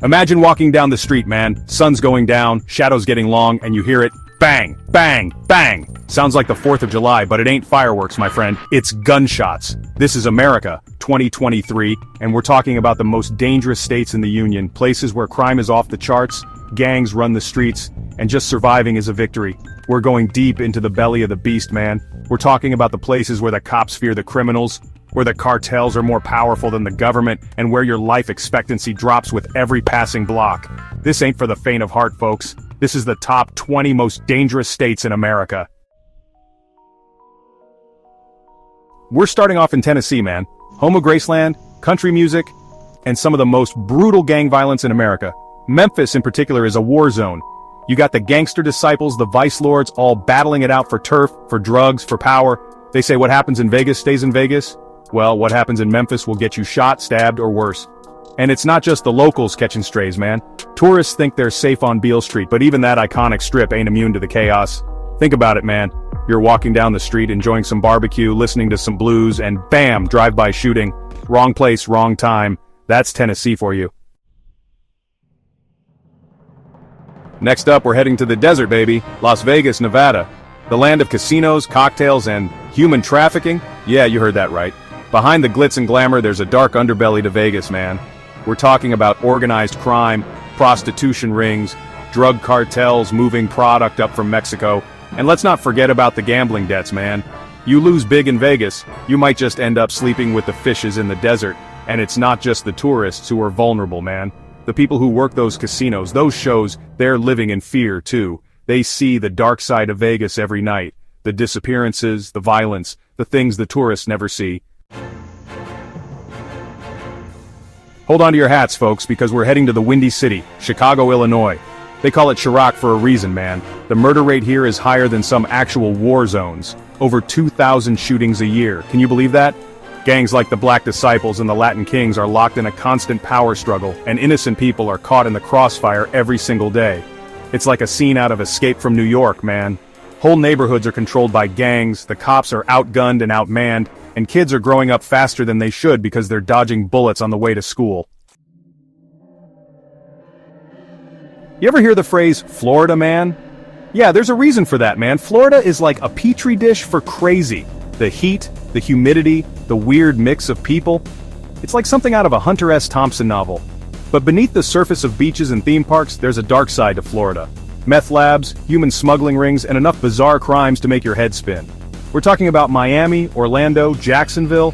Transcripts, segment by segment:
Imagine walking down the street, man. Sun's going down, shadows getting long, and you hear it. Bang, bang, bang. Sounds like the 4th of July, but it ain't fireworks, my friend. It's gunshots. This is America, 2023, and we're talking about the most dangerous states in the Union, places where crime is off the charts, gangs run the streets, and just surviving is a victory. We're going deep into the belly of the beast, man. We're talking about the places where the cops fear the criminals, where the cartels are more powerful than the government, and where your life expectancy drops with every passing block. This ain't for the faint of heart, folks. This is the top 20 most dangerous states in America. We're starting off in Tennessee, man. Home of Graceland, country music, and some of the most brutal gang violence in America. Memphis in particular is a war zone. You got the gangster disciples, the vice lords, all battling it out for turf, for drugs, for power. They say what happens in Vegas stays in Vegas. Well, what happens in Memphis will get you shot, stabbed, or worse. And it's not just the locals catching strays, man. Tourists think they're safe on Beale Street, but even that iconic strip ain't immune to the chaos. Think about it, man. You're walking down the street, enjoying some barbecue, listening to some blues, and bam, drive-by shooting. Wrong place, wrong time. That's Tennessee for you. Next up, we're heading to the desert, baby. Las Vegas, Nevada. The land of casinos, cocktails, and human trafficking? Yeah, you heard that right. Behind the glitz and glamour, there's a dark underbelly to Vegas, man. We're talking about organized crime, prostitution rings, drug cartels moving product up from Mexico, and let's not forget about the gambling debts, man. You lose big in Vegas, you might just end up sleeping with the fishes in the desert, and it's not just the tourists who are vulnerable, man. The people who work those casinos, those shows, they're living in fear, too. They see the dark side of Vegas every night. The disappearances, the violence, the things the tourists never see. Hold on to your hats, folks, because we're heading to the Windy City, Chicago, Illinois. They call it Chirac for a reason, man. The murder rate here is higher than some actual war zones. Over 2,000 shootings a year. Can you believe that? Gangs like the Black Disciples and the Latin Kings are locked in a constant power struggle, and innocent people are caught in the crossfire every single day. It's like a scene out of Escape from New York, man. Whole neighborhoods are controlled by gangs, the cops are outgunned and outmanned, and kids are growing up faster than they should because they're dodging bullets on the way to school. You ever hear the phrase, Florida man? Yeah, there's a reason for that, man. Florida is like a petri dish for crazy. The heat, the humidity, the weird mix of people. It's like something out of a Hunter S. Thompson novel. But beneath the surface of beaches and theme parks, there's a dark side to Florida. Meth labs, human smuggling rings, and enough bizarre crimes to make your head spin. We're talking about Miami, Orlando, Jacksonville.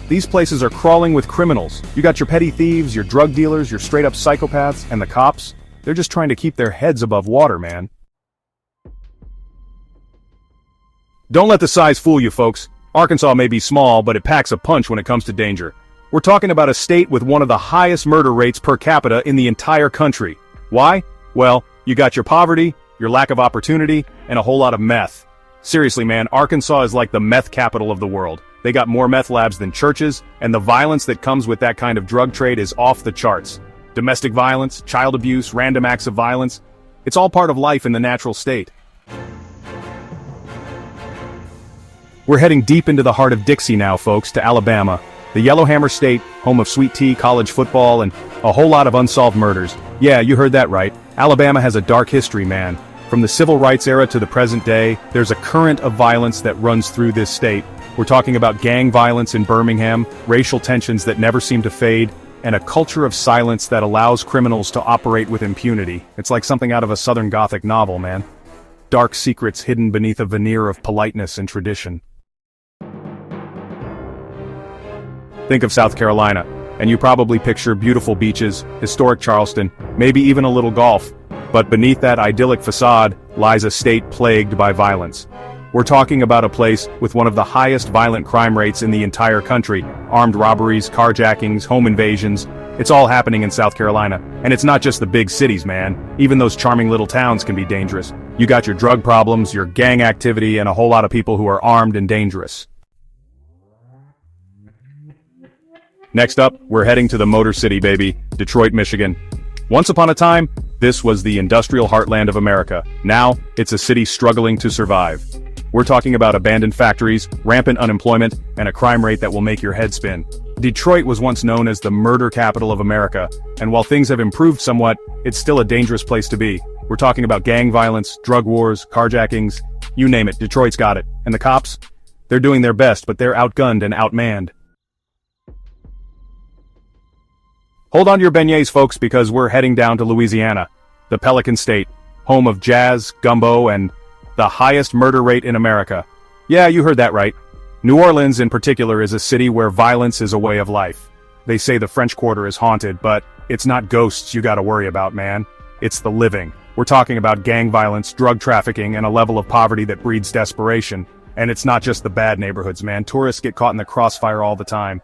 These places are crawling with criminals. You got your petty thieves, your drug dealers, your straight-up psychopaths, and the cops. They're just trying to keep their heads above water, man. Don't let the size fool you, folks. Arkansas may be small, but it packs a punch when it comes to danger. We're talking about a state with one of the highest murder rates per capita in the entire country. Why? Well, you got your poverty, your lack of opportunity, and a whole lot of meth. Seriously, man, Arkansas is like the meth capital of the world. They got more meth labs than churches, and the violence that comes with that kind of drug trade is off the charts. Domestic violence, child abuse, random acts of violence. It's all part of life in the natural state. We're heading deep into the heart of Dixie now, folks, to Alabama. The Yellowhammer State, home of sweet tea, college football, and a whole lot of unsolved murders. Yeah, you heard that right. Alabama has a dark history, man. From the civil rights era to the present day, there's a current of violence that runs through this state. We're talking about gang violence in Birmingham, racial tensions that never seem to fade, and a culture of silence that allows criminals to operate with impunity. It's like something out of a Southern Gothic novel, man. Dark secrets hidden beneath a veneer of politeness and tradition. Think of South Carolina, and you probably picture beautiful beaches, historic Charleston, maybe even a little golf. But beneath that idyllic facade lies a state plagued by violence. We're talking about a place with one of the highest violent crime rates in the entire country. Armed robberies, carjackings, home invasions. It's all happening in South Carolina. And it's not just the big cities, man. Even those charming little towns can be dangerous. You got your drug problems, your gang activity, and a whole lot of people who are armed and dangerous. Next up, we're heading to the Motor City, baby, Detroit, Michigan. Once upon a time, this was the industrial heartland of America. Now, it's a city struggling to survive. We're talking about abandoned factories, rampant unemployment, and a crime rate that will make your head spin. Detroit was once known as the murder capital of America, and while things have improved somewhat, it's still a dangerous place to be. We're talking about gang violence, drug wars, carjackings, you name it, Detroit's got it. And the cops? They're doing their best, but they're outgunned and outmanned. Hold on to your beignets, folks, because we're heading down to Louisiana, the Pelican State, home of jazz, gumbo, and the highest murder rate in America. Yeah, you heard that right. New Orleans, in particular, is a city where violence is a way of life. They say the French Quarter is haunted, but it's not ghosts you gotta worry about, man. It's the living. We're talking about gang violence, drug trafficking, and a level of poverty that breeds desperation. And it's not just the bad neighborhoods, man. Tourists get caught in the crossfire all the time.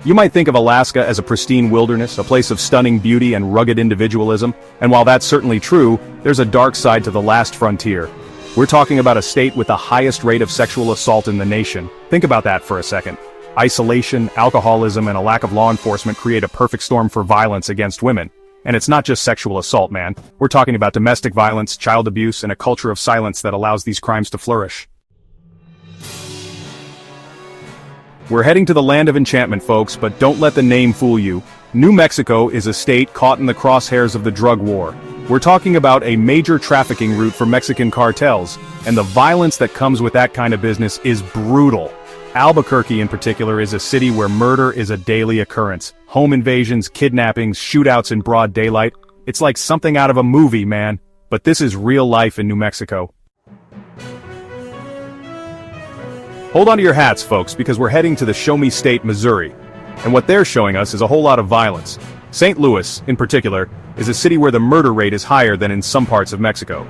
You might think of Alaska as a pristine wilderness, a place of stunning beauty and rugged individualism, and while that's certainly true, there's a dark side to the last frontier. We're talking about a state with the highest rate of sexual assault in the nation. Think about that for a second. Isolation, alcoholism, and a lack of law enforcement create a perfect storm for violence against women. And it's not just sexual assault, man. We're talking about domestic violence, child abuse, and a culture of silence that allows these crimes to flourish. We're heading to the land of enchantment, folks, but don't let the name fool you. New Mexico is a state caught in the crosshairs of the drug war. We're talking about a major trafficking route for Mexican cartels, and the violence that comes with that kind of business is brutal. Albuquerque, in particular, is a city where murder is a daily occurrence. Home invasions, kidnappings, shootouts in broad daylight. It's like something out of a movie, man. But this is real life in New Mexico. Hold on to your hats, folks, because we're heading to the Show Me State, Missouri. And what they're showing us is a whole lot of violence. St. Louis, in particular, is a city where the murder rate is higher than in some parts of Mexico.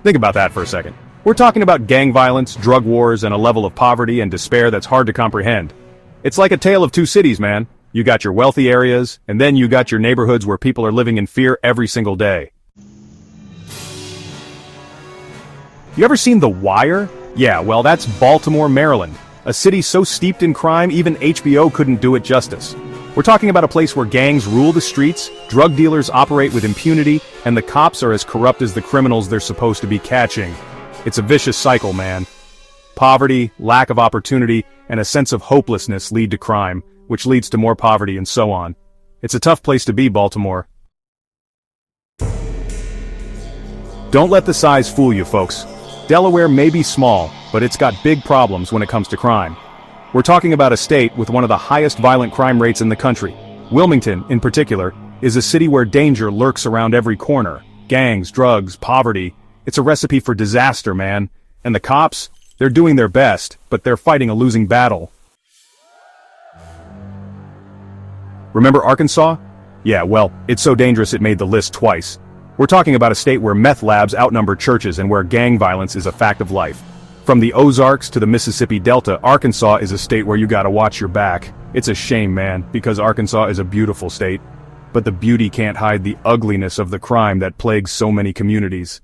Think about that for a second. We're talking about gang violence, drug wars, and a level of poverty and despair that's hard to comprehend. It's like a tale of two cities, man. You got your wealthy areas, and then you got your neighborhoods where people are living in fear every single day. You ever seen The Wire? Yeah, well, that's Baltimore, Maryland. A city so steeped in crime, even HBO couldn't do it justice. We're talking about a place where gangs rule the streets, drug dealers operate with impunity, and the cops are as corrupt as the criminals they're supposed to be catching. It's a vicious cycle, man. Poverty, lack of opportunity, and a sense of hopelessness lead to crime, which leads to more poverty and so on. It's a tough place to be, Baltimore. Don't let the size fool you, folks. Delaware may be small, but it's got big problems when it comes to crime. We're talking about a state with one of the highest violent crime rates in the country. Wilmington, in particular, is a city where danger lurks around every corner. Gangs, drugs, poverty. It's a recipe for disaster, man. And the cops? They're doing their best, but they're fighting a losing battle. Remember Arkansas? Yeah, well, it's so dangerous it made the list twice. We're talking about a state where meth labs outnumber churches and where gang violence is a fact of life. From the Ozarks to the Mississippi Delta, Arkansas is a state where you gotta watch your back. It's a shame, man, because Arkansas is a beautiful state. But the beauty can't hide the ugliness of the crime that plagues so many communities.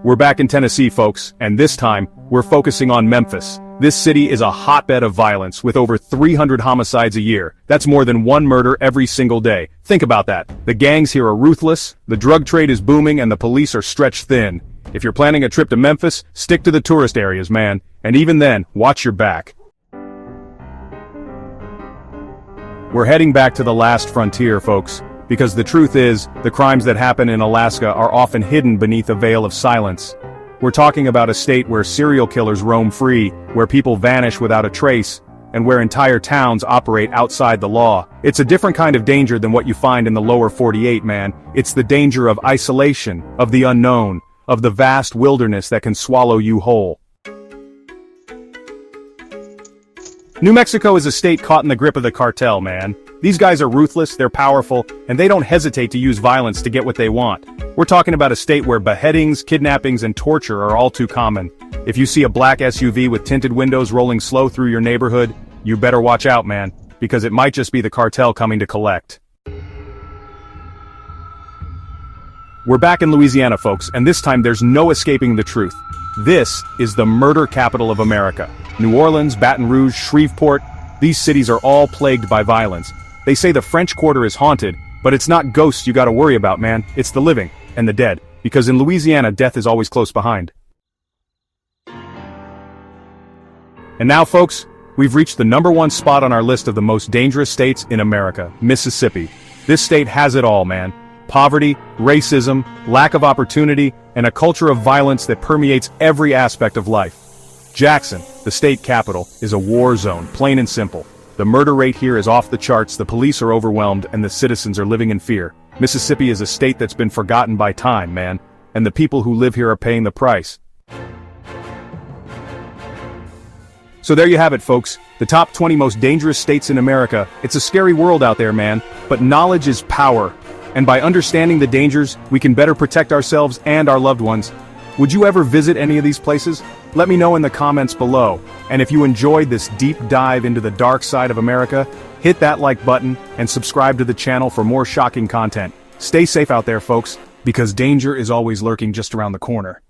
We're back in Tennessee, folks, and this time, we're focusing on Memphis. This city is a hotbed of violence with over 300 homicides a year. That's more than one murder every single day. Think about that. The gangs here are ruthless, the drug trade is booming, and the police are stretched thin. If you're planning a trip to Memphis, stick to the tourist areas, man. And even then, watch your back. We're heading back to the last frontier, folks. Because the truth is, the crimes that happen in Alaska are often hidden beneath a veil of silence. We're talking about a state where serial killers roam free, where people vanish without a trace, and where entire towns operate outside the law. It's a different kind of danger than what you find in the lower 48, man. It's the danger of isolation, of the unknown, of the vast wilderness that can swallow you whole. New Mexico is a state caught in the grip of the cartel, man. These guys are ruthless, they're powerful, and they don't hesitate to use violence to get what they want. We're talking about a state where beheadings, kidnappings, and torture are all too common. If you see a black SUV with tinted windows rolling slow through your neighborhood, you better watch out, man, because it might just be the cartel coming to collect. We're back in Louisiana, folks, and this time there's no escaping the truth. This is the murder capital of America. New Orleans, Baton Rouge, Shreveport, these cities are all plagued by violence. They say the French Quarter is haunted, but it's not ghosts you gotta worry about, man. It's the living, and the dead. Because in Louisiana, death is always close behind. And now, folks, we've reached the #1 spot on our list of the most dangerous states in America, Mississippi. This state has it all, man. Poverty, racism, lack of opportunity, and a culture of violence that permeates every aspect of life. Jackson, the state capital, is a war zone, plain and simple. The murder rate here is off the charts, the police are overwhelmed, and the citizens are living in fear. Mississippi is a state that's been forgotten by time, man, and the people who live here are paying the price. So there you have it, folks. The top 20 most dangerous states in America. It's a scary world out there, man, but knowledge is power. And by understanding the dangers, we can better protect ourselves and our loved ones. Would you ever visit any of these places? Let me know in the comments below. And if you enjoyed this deep dive into the dark side of America, hit that like button and subscribe to the channel for more shocking content. Stay safe out there, folks, because danger is always lurking just around the corner.